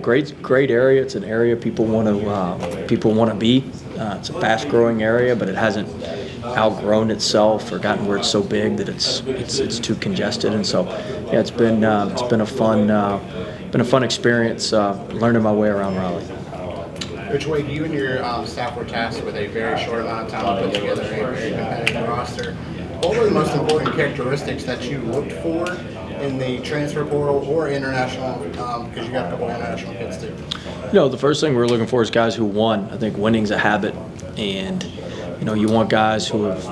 Great area. It's an area people want to be. It's a fast-growing area, but it hasn't outgrown itself or gotten where it's so big that it's too congested. And so, yeah, it's been a fun experience learning my way around Raleigh. Coach Wade, you and your staff were tasked with a very short amount of time to put together a very competitive roster. What were the most important characteristics that you looked for in the transfer portal or international, because you got a couple international kids too? The first thing we're looking for is guys who won. I think winning's a habit, and you want guys who have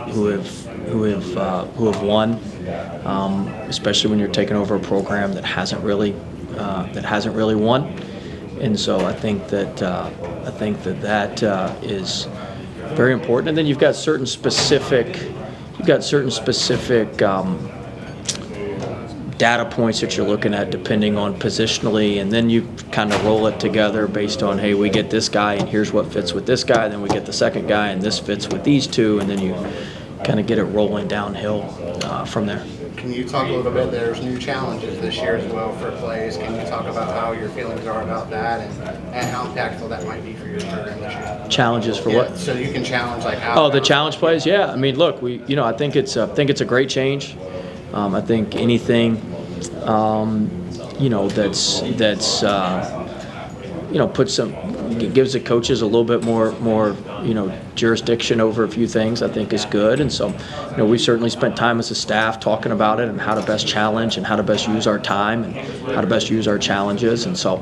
won, especially when you're taking over a program that hasn't really won. And so I think that is very important. And then you've got certain specific data points that you're looking at depending on positionally, and then you kind of roll it together based on, hey, we get this guy and here's what fits with this guy, then we get the second guy and this fits with these two, and then you kind of get it rolling downhill from there. Can you talk a little bit? There's new challenges this year as well for plays. Can you talk about how your feelings are about that and how impactful that might be for your program this year? Challenges for what? So you can challenge the challenge plays. Yeah, I mean, look, I think it's a great change. I think anything, gives the coaches a little bit more jurisdiction over a few things, I think is good. And so, we certainly spent time as a staff talking about it and how to best challenge and how to best use our time and how to best use our challenges. And so,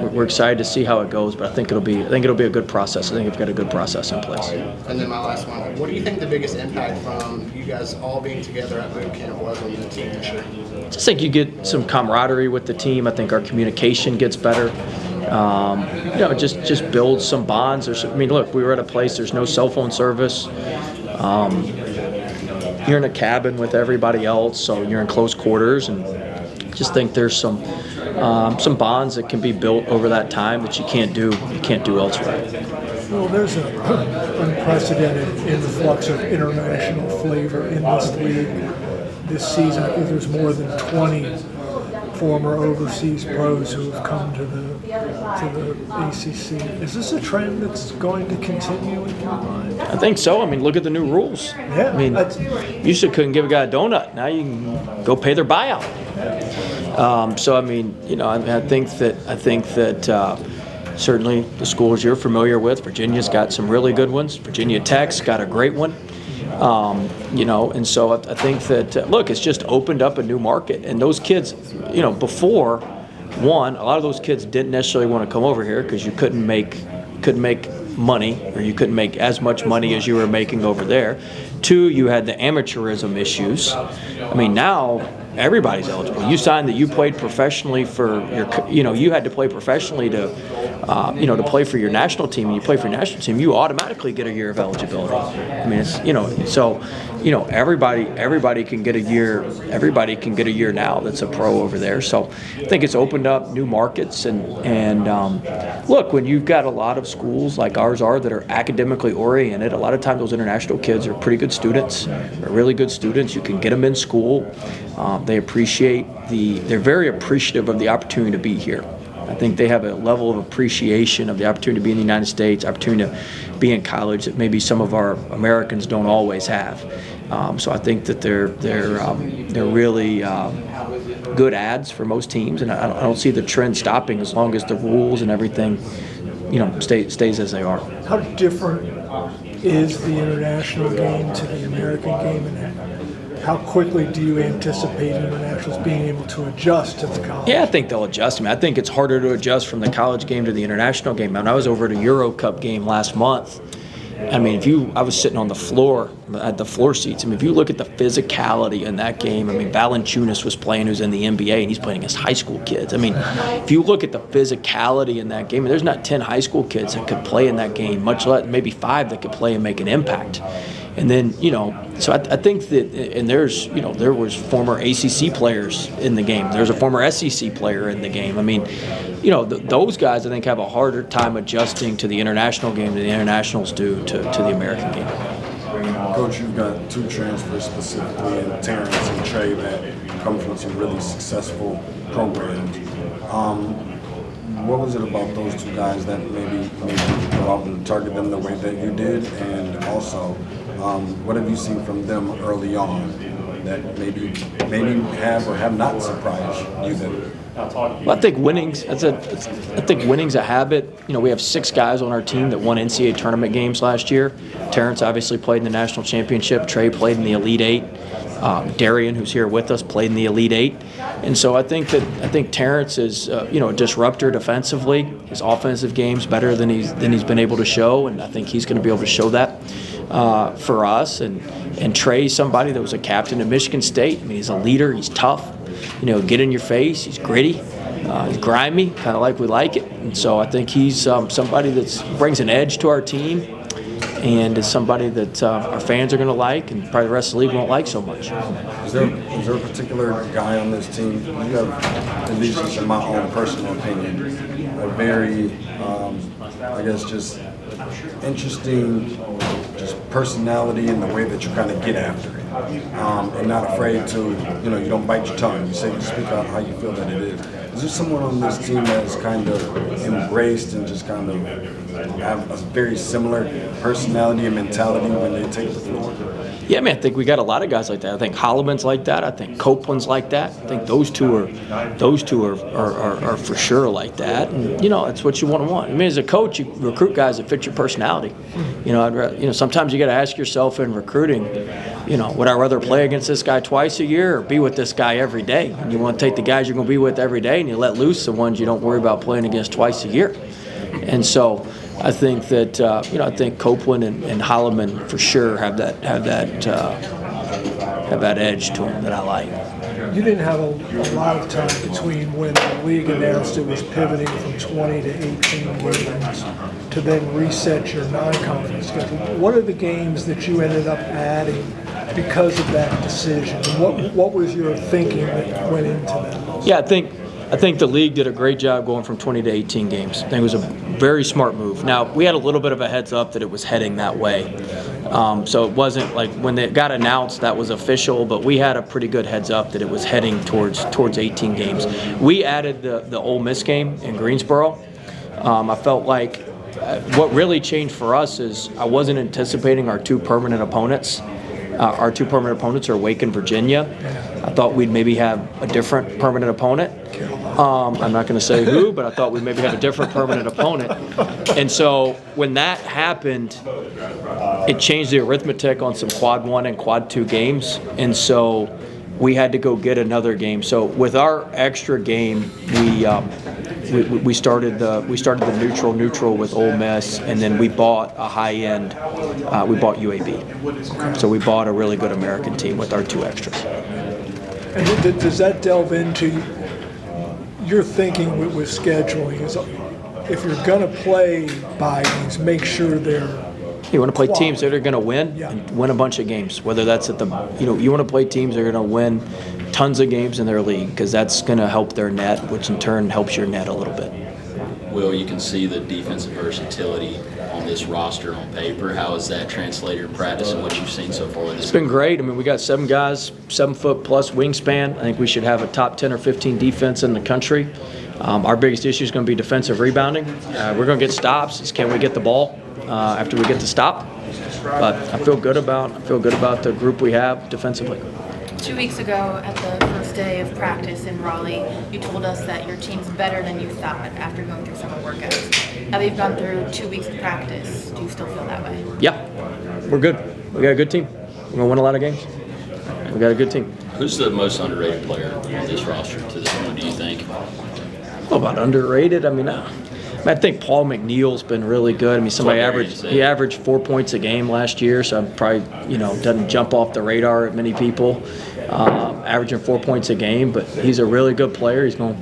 we're excited to see how it goes, but I think it'll be a good process. I think we've got a good process in place. And then my last one, what do you think the biggest impact from you guys all being together at boot camp was on the team this year? I just think you get some camaraderie with the team. I think our communication gets better. Just builds some bonds. Look, we were at a place, there's no cell phone service. You're in a cabin with everybody else, so you're in close quarters, and just think there's some bonds that can be built over that time that you can't do elsewhere. Well, there's an unprecedented influx of international flavor in this league this season. I think there's more than 20 former overseas pros who have come to the ACC. Is this a trend that's going to continue in your mind? I think so. Look at the new rules. Yeah. You used to couldn't give a guy a donut. Now you can go pay their buyout. I think that certainly the schools you're familiar with, Virginia's got some really good ones. Virginia Tech's got a great one. And so I think that, look, it's just opened up a new market. And those kids, before, a lot of those kids didn't necessarily want to come over here because you couldn't make money, or you couldn't make as much money as you were making over there. Two, you had the amateurism issues. Now everybody's eligible. You signed that you played professionally for you had to play professionally to play for your national team, and you play for your national team, you automatically get a year of eligibility. Everybody can get a year. Everybody can get a year now that's a pro over there. So I think it's opened up new markets. And look, when you've got a lot of schools like ours are that are academically oriented, a lot of times those international kids are pretty good students, are really good students. You can get them in school. They're very appreciative of the opportunity to be here. I think they have a level of appreciation of the opportunity to be in the United States, opportunity to be in college that maybe some of our Americans don't always have. So I think that they're really good ads for most teams, and I don't see the trend stopping as long as the rules and everything, stays as they are. How different is the international game to the American game, and how quickly do you anticipate internationals being able to adjust to the college? Yeah, I think they'll adjust. I think it's harder to adjust from the college game to the international game. I was over at a Euro Cup game last month. I was sitting on the floor, at the floor seats. If you look at the physicality in that game, Valanciunas was playing, who's in the NBA, and he's playing against high school kids. If you look at the physicality in that game, there's not 10 high school kids that could play in that game, much less maybe 5 that could play and make an impact. And then, so I think that, and there was former ACC players in the game. There's a former SEC player in the game. Those guys, I think, have a harder time adjusting to the international game than the internationals do to the American game. Coach, you've got 2 transfers specifically, in Terrence and Trey, that come from some really successful programs. What was it about those two guys that maybe made you go out and target them the way that you did? And also, what have you seen from them early on that maybe have or have not surprised you? Well, I think winning's a habit. You know, we have 6 guys on our team that won NCAA tournament games last year. Terrence obviously played in the national championship. Trey played in the Elite Eight. Darian, who's here with us, played in the Elite Eight. And so I think Terrence is a disruptor defensively. His offensive game's better than he's been able to show, and I think he's going to be able to show that for us. And Trey's somebody that was a captain at Michigan State. I mean, he's a leader. He's tough. Get in your face. He's gritty. He's grimy, kind of like we like it. And so I think he's somebody that brings an edge to our team, and is somebody that our fans are going to like, and probably the rest of the league won't like so much. Is there a particular guy on this team? You have, at least just in my own personal opinion, a very, just interesting personality in the way that you kind of get after it, and not afraid to, you don't bite your tongue. You speak out how you feel that it is. Is there someone on this team that's kind of embraced and just kind of have a very similar personality and mentality when they take the floor? Yeah, I think we got a lot of guys like that. I think Holloman's like that. I think Copeland's like that. I think those two are for sure like that. And that's what you want. I mean, as a coach, you recruit guys that fit your personality. Sometimes you got to ask yourself in recruiting, would I rather play against this guy twice a year or be with this guy every day? And you want to take the guys you're going to be with every day, and you let loose the ones you don't worry about playing against twice a year. And so I think that I think Copeland and Holloman for sure have that edge to them that I like. You didn't have a lot of time between when the league announced it was pivoting from 20 to 18 games to then reset your non-conference schedule. What are the games that you ended up adding because of that decision? And what was your thinking that went into that? Yeah, I think the league did a great job going from 20 to 18 games. I think it was a very smart move. Now, we had a little bit of a heads up that it was heading that way. So it wasn't like when it got announced that was official, but we had a pretty good heads up that it was heading towards 18 games. We added the Ole Miss game in Greensboro. I felt like what really changed for us is I wasn't anticipating our two permanent opponents. Our two permanent opponents are Wake and Virginia. I thought we'd maybe have a different permanent opponent. I'm not going to say who, but I thought we'd maybe have a different permanent opponent. And so when that happened, it changed the arithmetic on some quad 1 and quad 2 games. And so we had to go get another game. So with our extra game, we started the neutral with Ole Miss, and then we bought a high end. We bought UAB. So we bought a really good American team with our 2 extras. And does that delve into your thinking with scheduling? Is if you're going to play bye-ins, make sure they're you want to play quality. teams that are going to win and win a bunch of games, whether that's at the you want to play teams that are going to win tons of games in their league, because that's going to help their net, which in turn helps your net a little bit. Will, you can see the defensive versatility on this roster on paper. How has that translated in practice and what you've seen so far? It's been great. I mean, we got 7 guys, 7-foot plus wingspan. I think we should have a top 10 or 15 defense in the country. Our biggest issue is going to be defensive rebounding. We're going to get stops. It's can we get the ball after we get the stop? But I feel good about the group we have defensively. 2 weeks ago at the first day of practice in Raleigh, you told us that your team's better than you thought after going through summer workouts. Now that you've gone through 2 weeks of practice, do you still feel that way? Yeah, we're good. We got a good team. We're going to win a lot of games. We got a good team. Who's the most underrated player on this roster to this point, do you think? Well, about underrated, I think Paul McNeil's been really good. I mean, he averaged 4 points a game last year, so probably, doesn't jump off the radar at many people, averaging 4 points a game, but he's a really good player. He's going to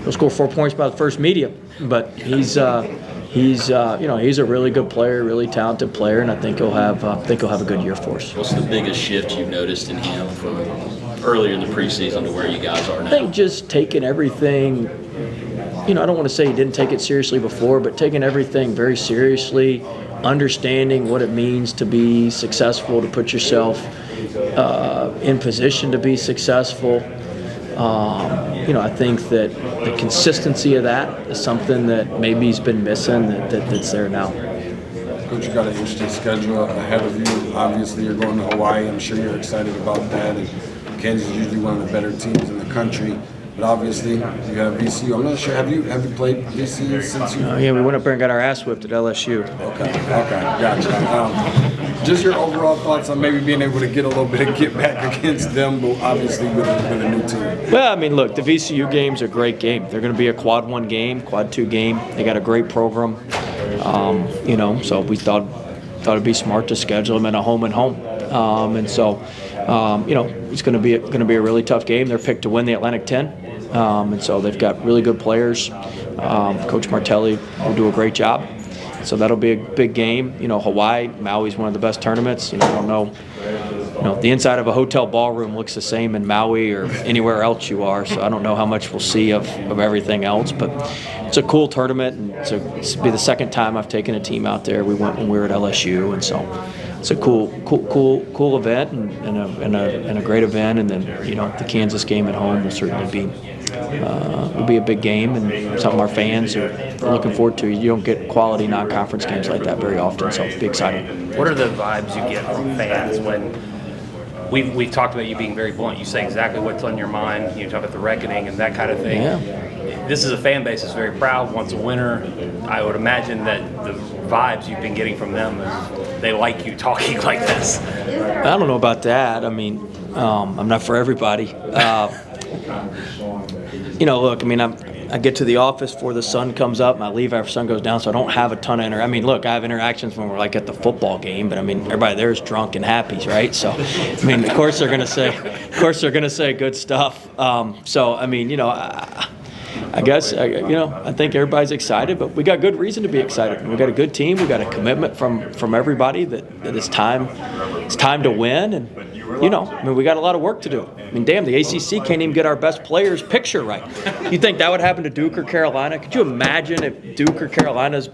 he'll score 4 points by the first medium, but he's a really good player, really talented player, and I think he'll have a good year for us. What's the biggest shift you've noticed in him from earlier in the preseason to where you guys are now? I think just taking everything, I don't want to say he didn't take it seriously before, but taking everything very seriously, understanding what it means to be successful, to put yourself in position to be successful. I think that the consistency of that is something that maybe he's been missing that's there now. Coach, you got an interesting schedule ahead of you. Obviously, you're going to Hawaii. I'm sure you're excited about that. And Kansas is usually one of the better teams in the country. But obviously, you have VCU. I'm not sure. Have you played VCU since you? Yeah, we went up there and got our ass whipped at LSU. Okay, gotcha. Just your overall thoughts on maybe being able to get a little bit of get back against them, but obviously with a new team. Well, I mean, look, the VCU game's a great game. They're going to be a quad 1 game, quad 2 game. They got a great program. So we thought it'd be smart to schedule them in a home and home. It's going to be a really tough game. They're picked to win the Atlantic 10, and so they've got really good players. Coach Martelli will do a great job. So that'll be a big game. Hawaii, Maui's one of the best tournaments. I don't know. The inside of a hotel ballroom looks the same in Maui or anywhere else you are. So I don't know how much we'll see of everything else. But it's a cool tournament, and it's be the second time I've taken a team out there. We went when we were at LSU, and so it's a cool event and a great event. And then the Kansas game at home will certainly be a big game and something our fans are looking forward to. You don't get quality non-conference games like that very often, so it'll be exciting. What are the vibes you get from fans when we've talked about you being very blunt? You say exactly what's on your mind. You talk about the reckoning and that kind of thing. Yeah. This is a fan base that's very proud, wants a winner. I would imagine that the vibes you've been getting from them is they like you talking like this. I don't know about that. I mean, I'm not for everybody. Look, I mean, I get to the office before the sun comes up, and I leave after the sun goes down, so I don't have a ton of I mean, look, I have interactions when we're like at the football game, but I mean, everybody there is drunk and happy, right? So, I mean, of course they're gonna say good stuff. I mean, I guess I think everybody's excited, but we got good reason to be excited. We got a good team. We got a commitment from everybody that it's time to win, and I mean, we got a lot of work to do. I mean, damn, the ACC can't even get our best players' picture right. You think that would happen to Duke or Carolina? Could you imagine if Duke or Carolina's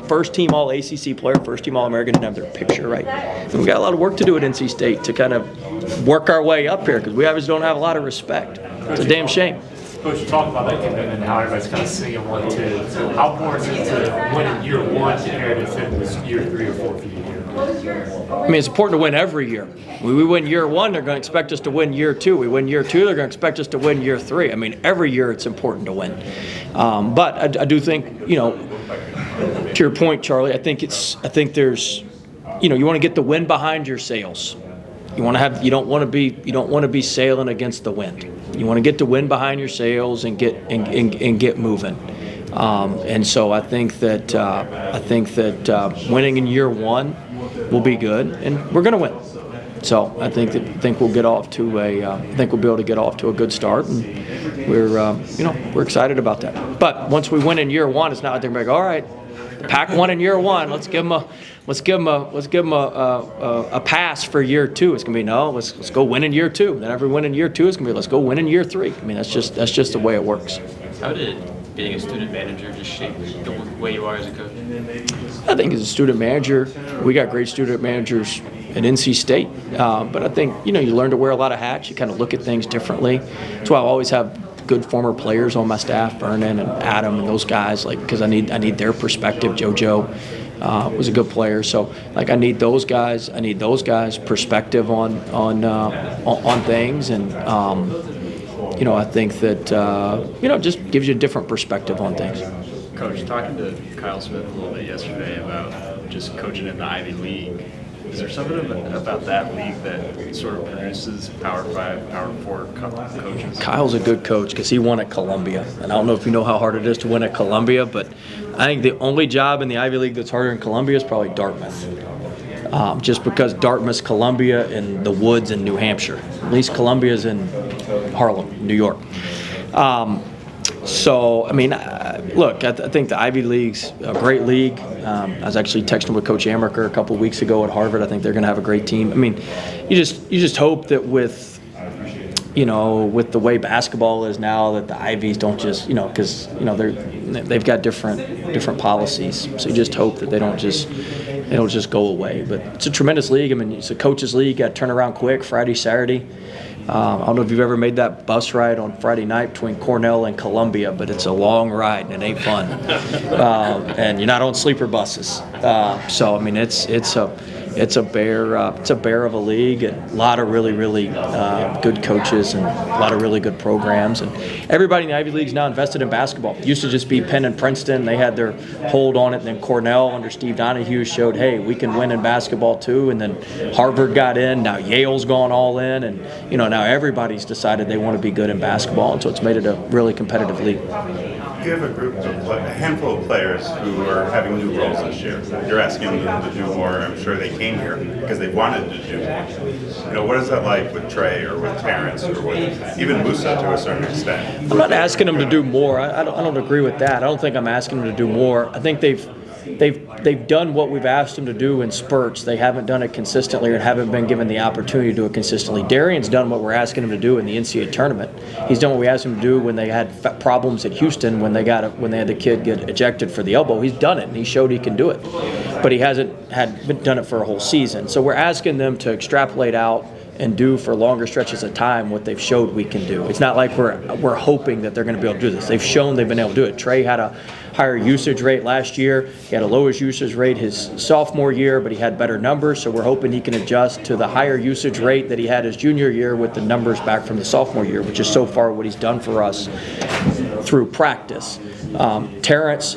first-team All-ACC player, first-team All-American didn't have their picture right? And we got a lot of work to do at NC State to kind of work our way up here because we obviously don't have a lot of respect. It's a damn shame. Coach, you talk about that commitment and how everybody's kind of singing 1-2. So how important is it to win in year 1 compared to year 3 or 4 for you? I mean, it's important to win every year. We win year 1, they're going to expect us to win year 2. We win year 2, they're going to expect us to win year 3. I mean, every year it's important to win. But I do think, to your point, Charlie, I think there's, you want to get the wind behind your sails. You don't want to be sailing against the wind. You want to get the wind behind your sails and get moving. And so I think that winning in year 1 will be good, and we're going to win. So I think we'll get off to we'll be able to get off to a good start, and we're excited about that. But once we win in year 1, it's not like they're like, all right, the Pac won in year 1. Let's give them a pass for year 2. It's gonna be no. Let's go win in year 2. Then every win in year 2 is gonna be let's go win in year 3. I mean that's just the way it works. How did being a student manager just shape the way you are as a coach? I think as a student manager, we got great student managers at NC State. But I think you learn to wear a lot of hats. You kind of look at things differently. That's why I always have good former players on my staff, Vernon and Adam and those guys, because I need their perspective. JoJo was a good player, so I need those guys. I need those guys' perspective on things, and I think that just gives you a different perspective on things. Coach, talking to Kyle Smith a little bit yesterday about just coaching in the Ivy League. Is there something about that league that sort of produces Power 5, Power 4 coaches? Kyle's a good coach because he won at Columbia. And I don't know if you know how hard it is to win at Columbia, but I think the only job in the Ivy League that's harder than Columbia is probably Dartmouth. Just because Dartmouth's Columbia and the Woods in New Hampshire. At least Columbia's in Harlem, New York. So, I mean, look, I think the Ivy League's a great league. I was actually texting with Coach Amaker a couple of weeks ago at Harvard. I think they're going to have a great team. I mean, you just hope that with the way basketball is now, that the Ivies don't just, because they've got different policies. So you just hope that they don't just it'll just go away. But it's a tremendous league. I mean, it's a coaches league. Got to turn around quick Friday, Saturday. I don't know if you've ever made that bus ride on Friday night between Cornell and Columbia, but it's a long ride and it ain't fun. And you're not on sleeper buses. So I mean, it's a bear of a league, and a lot of really good coaches and a lot of really good programs. And everybody in the Ivy League is now invested in basketball. It used to just be Penn and Princeton. They had their hold on it. And then Cornell under Steve Donahue showed, hey, we can win in basketball too. And then Harvard got in. Now Yale's gone all in. And, now everybody's decided they want to be good in basketball. And so it's made it a really competitive league. You have a handful of players who are having new roles this year. You're asking them to do more. I'm sure they came here because they wanted to do more. What is that like with Trey or with Terrence or with even Musa to a certain extent? I'm not asking them to do more. I don't agree with that. I don't think I'm asking them to do more. I think they've done what we've asked them to do in spurts. They haven't done it consistently or haven't been given the opportunity to do it consistently. Darian's done what we're asking him to do in the NCAA tournament. He's done what we asked him to do when they had problems at Houston when they had the kid get ejected for the elbow. He's done it and he showed he can do it, but he hasn't done it for a whole season. So we're asking them to extrapolate out and do for longer stretches of time what they've showed we can do. It's not like we're hoping that they're going to be able to do this. They've shown they've been able to do it. Trey had a higher usage rate last year. He had a lowest usage rate his sophomore year, but he had better numbers, so we're hoping he can adjust to the higher usage rate that he had his junior year with the numbers back from the sophomore year, which is so far what he's done for us through practice. Terrence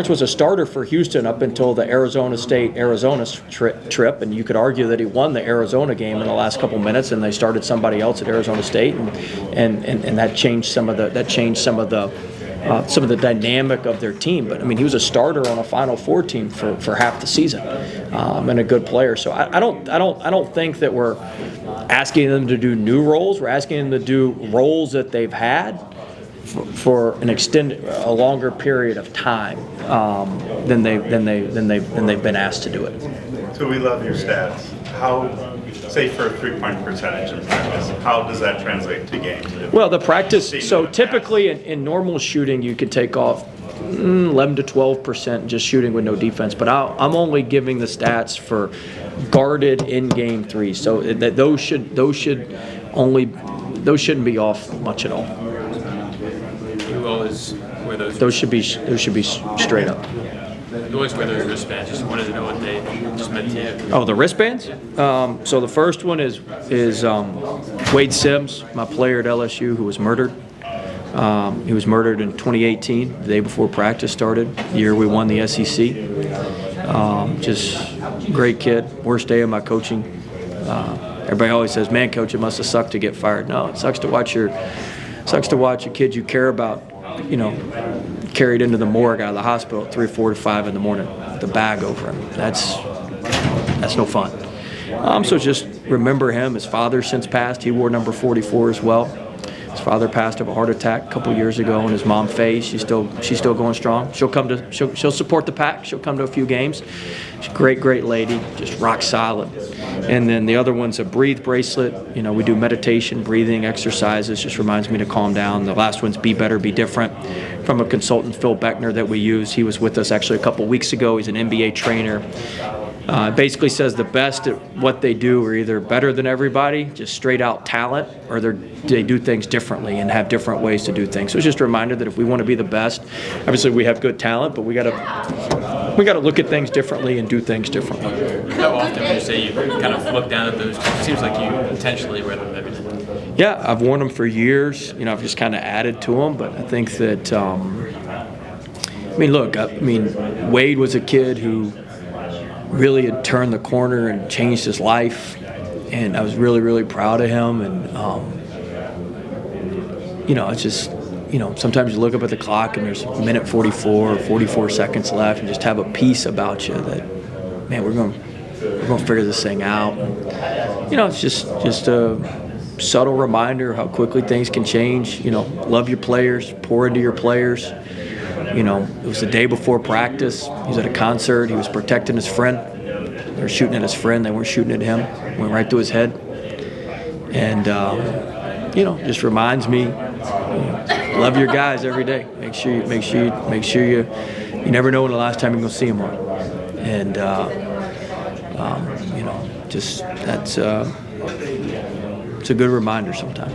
was a starter for Houston up until the Arizona trip, and you could argue that he won the Arizona game in the last couple minutes, and they started somebody else at Arizona State, and that changed some of the dynamic of their team. But I mean, he was a starter on a Final Four team for half the season, and a good player. So I don't think that we're asking them to do new roles. We're asking them to do roles that they've had for a longer period of time than they've been asked to do it. So we love your stats. How, say for a 3-point percentage in practice, how does that translate to games? Well, the practice, so typically in normal shooting you could take off 11 to 12% just shooting with no defense, but I'm only giving the stats for guarded in game threes, so that those shouldn't be off much at all. You always wear those. Those should be straight up. You always wear those wristbands. Just wanted to know what they just meant to you. Oh, the wristbands? So the first one is Wade Sims, my player at LSU, who was murdered. He was murdered in 2018, the day before practice started, the year we won the SEC. Just great kid. Worst day of my coaching. Everybody always says, "Man, coach, it must have sucked to get fired." No, it sucks to watch a kid you care about, carried into the morgue out of the hospital at 3, 4 to 5 in the morning, with the bag over him. That's no fun. So just remember him. His father since passed. He wore number 44 as well. His father passed of a heart attack a couple years ago, and his mom, Faye, she's still going strong. She'll support the pack. She'll come to a few games. She's a great lady, just rock solid. And then the other one's a breathe bracelet. We do meditation, breathing exercises. Just reminds me to calm down. The last one's be better, be different, from a consultant, Phil Beckner, that we use. He was with us actually a couple weeks ago. He's an NBA trainer. Basically says the best at what they do are either better than everybody, just straight out talent, or they do things differently and have different ways to do things. So it's just a reminder that if we want to be the best, obviously we have good talent, but we got to look at things differently and do things differently. How often would you say you kind of look down at those? It seems like you intentionally wear them every day. Yeah, I've worn them for years. I've just kind of added to them, but I think that Wade was a kid who really had turned the corner and changed his life, and I was really proud of him. And it's just sometimes you look up at the clock and there's a minute 44 or 44 seconds left, and just have a piece about you that, man, we're going to figure this thing out. And, it's just a subtle reminder of how quickly things can change. Love your players, pour into your players. It was the day before practice. He was at a concert. He was protecting his friend. They were shooting at his friend. They weren't shooting at him. Went right through his head. And, just reminds me, love your guys every day. Make sure you never know when the last time you're going to see them on. And, You know, just that's it's a good reminder sometimes.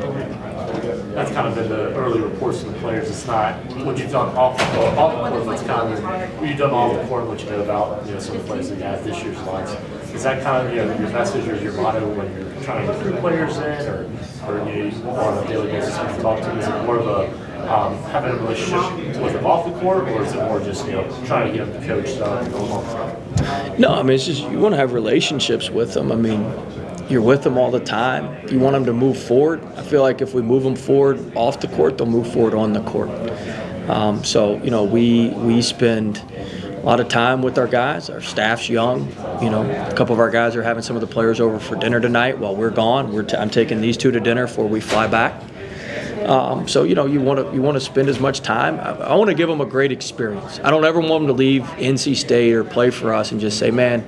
That's kind of been the early reports from the players. It's not what you've done off the court. That's kind of what you've done off the court. What you know about some of the players that you have this year's lines. Is that kind of your message or your motto when you're trying to recruit players in, or on a daily basis when you talk to them? Is it more of a having a relationship with them off the court, or is it more just trying to get them coached up? No, I mean it's just you want to have relationships with them. I mean, you're with them all the time. You want them to move forward. I feel like if we move them forward off the court, they'll move forward on the court. So we spend a lot of time with our guys. Our staff's young. A couple of our guys are having some of the players over for dinner tonight while we're gone. I'm taking these two to dinner before we fly back. So you want to spend as much time. I want to give them a great experience. I don't ever want them to leave NC State or play for us and just say, man,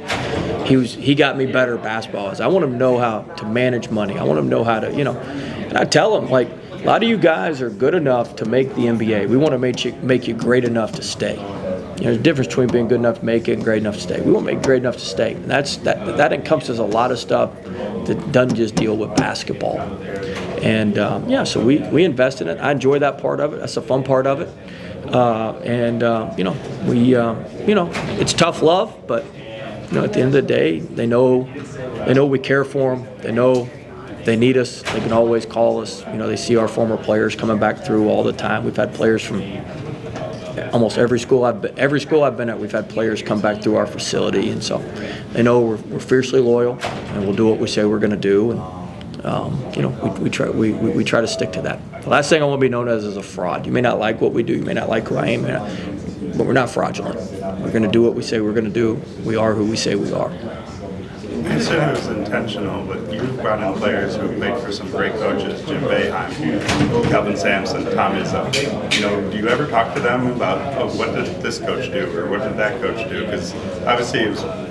he got me better basketball. I want them to know how to manage money. I want them to know how to, and I tell them, like, a lot of you guys are good enough to make the NBA. We want to make you great enough to stay. There's a difference between being good enough to make it and great enough to stay. We want to make it great enough to stay. And that encompasses a lot of stuff that doesn't just deal with basketball. And so we invest in it. I enjoy that part of it. That's the fun part of it. It's tough love, but at the end of the day, they know we care for them. They know they need us. They can always call us. They see our former players coming back through all the time. We've had players from almost every school I've been at. We've had players come back through our facility, and so they know we're fiercely loyal, and we'll do what we say we're going to do. And we try to stick to that. The last thing I want to be known as is a fraud. You may not like what we do. You may not like who I am, but we're not fraudulent. We're going to do what we say we're going to do. We are who we say we are. You said it was intentional, but you brought in players who played for some great coaches, Jim Boeheim, Kelvin Sampson, Tom Izzo. Do you ever talk to them about, what did this coach do or what did that coach do? Because obviously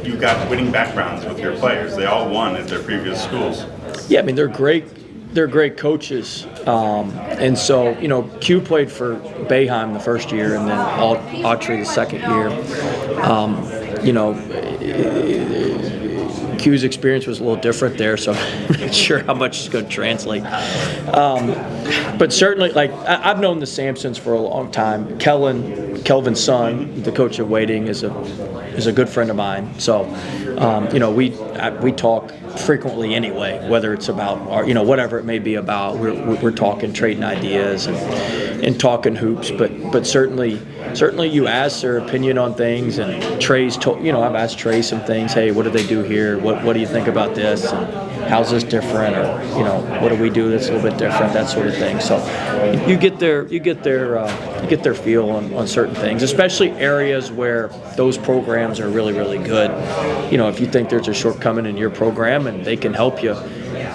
you got winning backgrounds with your players. They all won at their previous schools. Yeah, I mean, they're great. They're great coaches. And so, Q played for Boeheim the first year and then Autry the second year. Q's experience was a little different there, so I'm not sure how much is going to translate. But certainly, I've known the Sampsons for a long time. Kelvin's son, the coach of Wading, is a good friend of mine. So, we talk frequently anyway, whether it's about whatever it may be about. We're talking, trading ideas and talking hoops. But certainly you ask their opinion on things. And Trey's I've asked Trey some things. Hey, what do they do here? What do you think about this? And how's this different? Or what do we do that's a little bit different? That sort of thing. So you get their feel on certain things, especially areas where those programs are really, really good. If you think there's a shortcoming in your program and they can help you,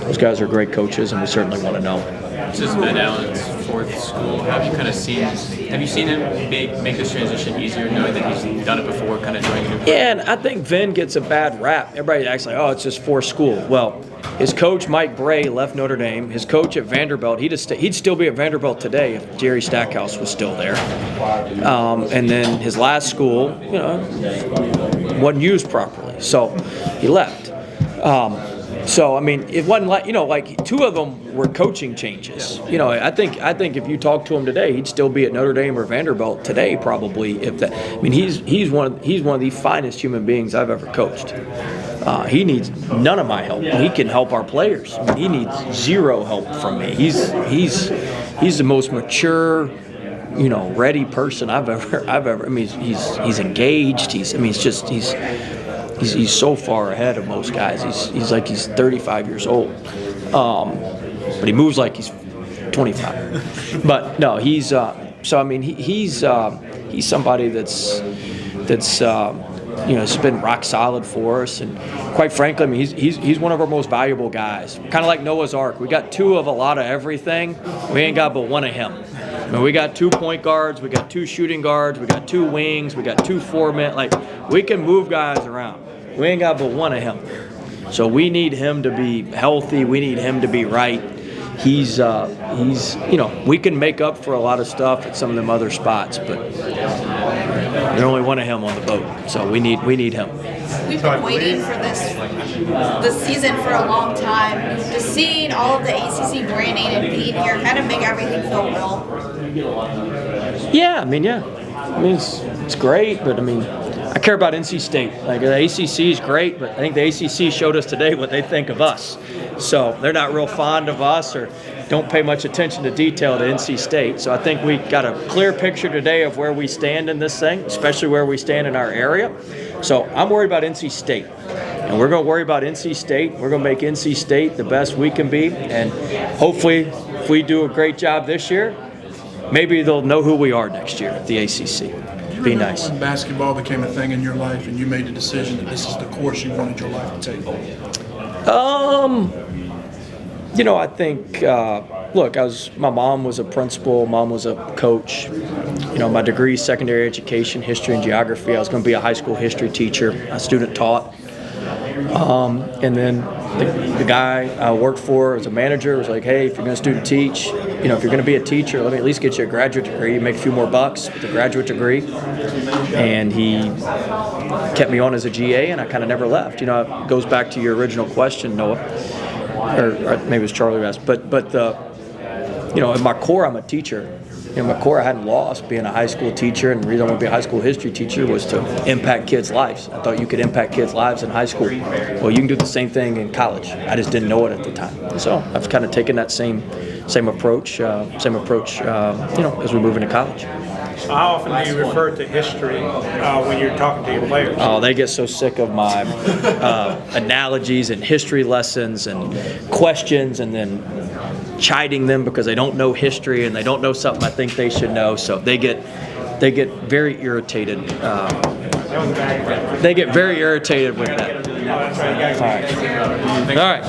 those guys are great coaches, and we certainly want to know. This is Vin Allen's fourth school. Have you seen him make this transition easier, knowing that he's done it before, kind of joining a new program? Yeah, and I think Vin gets a bad rap. Everybody acts like, it's just fourth school. Well, his coach, Mike Bray, left Notre Dame. His coach at Vanderbilt, he'd still be at Vanderbilt today if Jerry Stackhouse was still there. And then his last school, wasn't used properly, so he left. So I mean, it wasn't like two of them were coaching changes. I think if you talk to him today, he'd still be at Notre Dame or Vanderbilt today, probably. He's one of the finest human beings I've ever coached. He needs none of my help. He can help our players. He needs zero help from me. He's the most mature, ready person I've ever. I mean, he's engaged. He's so far ahead of most guys. He's like he's 35 years old, but he moves like he's 25. But no, he's somebody that's it's been rock solid for us, and quite frankly, I mean, he's one of our most valuable guys. Kind of like Noah's Ark. We got two of a lot of everything. We ain't got but one of him. I mean, we got 2 point guards, we got 2 shooting guards, we got 2 wings, we got 2 4-men. We can move guys around. We ain't got but one of him. So we need him to be healthy. We need him to be right. he's we can make up for a lot of stuff at some of them other spots, but there's only one of him on the boat, so we need him. We've been waiting for this season for a long time. Just seeing all of the ACC branding and being here kind of make everything feel real. Yeah, I mean, it's great, but I mean, I care about NC State. Like, the ACC is great, but I think the ACC showed us today what they think of us. So they're not real fond of us or don't pay much attention to detail to NC State. So I think we got a clear picture today of where we stand in this thing, especially where we stand in our area. So I'm worried about NC State. And we're going to worry about NC State. We're going to make NC State the best we can be. And hopefully, if we do a great job this year, maybe they'll know who we are next year at the ACC. Be nice. When basketball became a thing in your life and you made the decision that this is the course you wanted your life to take? I think, look, my mom was a principal, mom was a coach. My degree is secondary education, history and geography. I was going to be a high school history teacher, a student taught. And then the guy I worked for as a manager was like, hey, if you're going to student teach, if you're going to be a teacher, let me at least get you a graduate degree. You make a few more bucks with a graduate degree. And he kept me on as a GA, and I kind of never left. It goes back to your original question, Noah, or maybe it was Charlie who asked. But in my core, I'm a teacher. In my core, I hadn't lost being a high school teacher, and the reason I want to be a high school history teacher was to impact kids' lives. I thought you could impact kids' lives in high school. Well, you can do the same thing in college. I just didn't know it at the time. So I've kind of taken that same approach, as we move into college. How often do you refer to history when you're talking to your players? Oh, they get so sick of my analogies and history lessons and questions, and then chiding them because they don't know history and they don't know something I think they should know. So they get very irritated. They get very irritated with that. All right.